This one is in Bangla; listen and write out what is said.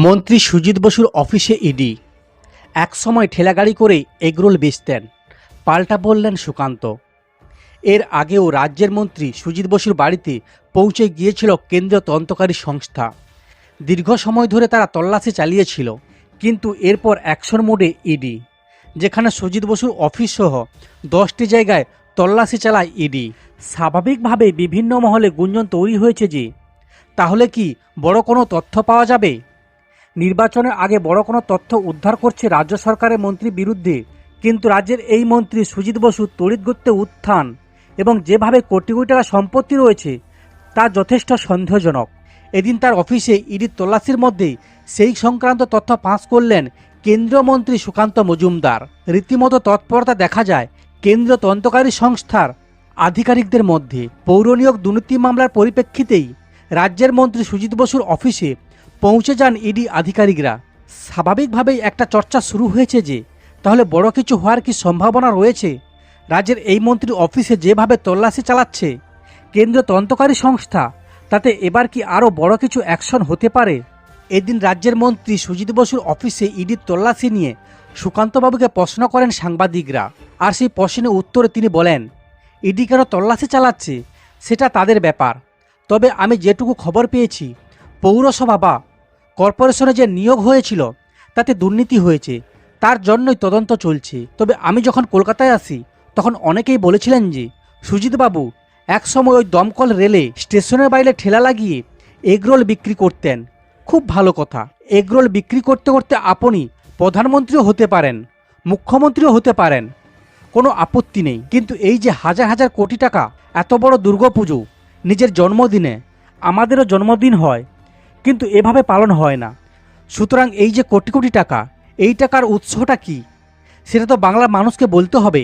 মন্ত্রী সুজিত বসুর অফিসে ইডি। একসময় ঠেলাগাড়ি করে এগরোল বেচতেন, পাল্টা বললেন সুকান্ত। এর আগেও রাজ্যের মন্ত্রী সুজিত বসুর বাড়িতে পৌঁছে গিয়েছিল কেন্দ্রীয় তদন্তকারী সংস্থা। দীর্ঘ সময় ধরে তারা তল্লাশি চালিয়েছিল, কিন্তু এরপর অ্যাকশন মোডে ইডি, যেখানে সুজিত বসুর অফিস সহ 10টি জায়গায় তল্লাশি চালায় ইডি। স্বাভাবিকভাবে বিভিন্ন মহলে গুঞ্জন তৈরি হয়েছে যে তাহলে কি বড় কোনো তথ্য পাওয়া যাবে। নির্বাচনের আগে বড় কোনো তথ্য উদ্ধার করছে রাজ্য সরকারের মন্ত্রীর বিরুদ্ধে, কিন্তু রাজ্যের এই মন্ত্রী সুজিত বসু তড়িৎগতিতে উত্থান এবং যেভাবে কোটি কোটি টাকা সম্পত্তি রয়েছে তা যথেষ্ট সন্দেহজনক। এদিন তার অফিসে ইডির তল্লাশির মধ্যেই সেই সংক্রান্ত তথ্য ফাঁস করলেন কেন্দ্রীয় মন্ত্রী সুকান্ত মজুমদার। রীতিমতো তৎপরতা দেখা যায় কেন্দ্রীয় তদন্তকারী সংস্থার আধিকারিকদের মধ্যে। পৌর নিয়োগ দুর্নীতি মামলার পরিপ্রেক্ষিতেই রাজ্যের মন্ত্রী সুজিত বসুর অফিসে পৌঁছে যান ইডি আধিকারিকরা। স্বাভাবিকভাবেই একটা চর্চা শুরু হয়েছে যে তাহলে বড় কিছু হওয়ার কি সম্ভাবনা রয়েছে। রাজ্যের এই মন্ত্রীর অফিসে যেভাবে তল্লাশি চালাচ্ছে কেন্দ্রীয় তদন্তকারী সংস্থা, তাতে এবার কি আরও বড় কিছু অ্যাকশন হতে পারে। এদিন রাজ্যের মন্ত্রী সুজিত বসুর অফিসে ইডির তল্লাশি নিয়ে সুকান্তবাবুকে প্রশ্ন করেন সাংবাদিকরা। আর সেই প্রশ্নের উত্তরে তিনি বলেন, ইডি কেন তল্লাশি চালাচ্ছে সেটা তাদের ব্যাপার, তবে আমি যেটুকু খবর পেয়েছি পৌরসভা বা কর্পোরেশনে যে নিয়োগ হয়েছিল তাতে দুর্নীতি হয়েছে, তার জন্যই তদন্ত চলছে। তবে আমি যখন কলকাতায় আসি তখন অনেকেই বলেছিলেন যে সুজিতবাবু একসময় ওই দমকল রেলে স্টেশনের বাইরে ঠেলা লাগিয়ে এগরোল বিক্রি করতেন। খুব ভালো কথা, এগরোল বিক্রি করতে করতে আপনি প্রধানমন্ত্রীও হতে পারেন, মুখ্যমন্ত্রীও হতে পারেন, কোনো আপত্তি নেই। কিন্তু এই যে হাজার হাজার কোটি টাকা, এত বড় দুর্গাপুজো, নিজের জন্মদিনে, আমাদেরও জন্মদিন হয়, কিন্তু এভাবে পালন হয় না। সুতরাং এই যে কোটি কোটি টাকা, এই টাকার উৎসটা কি সেটা তো বাংলার মানুষকে বলতে হবে।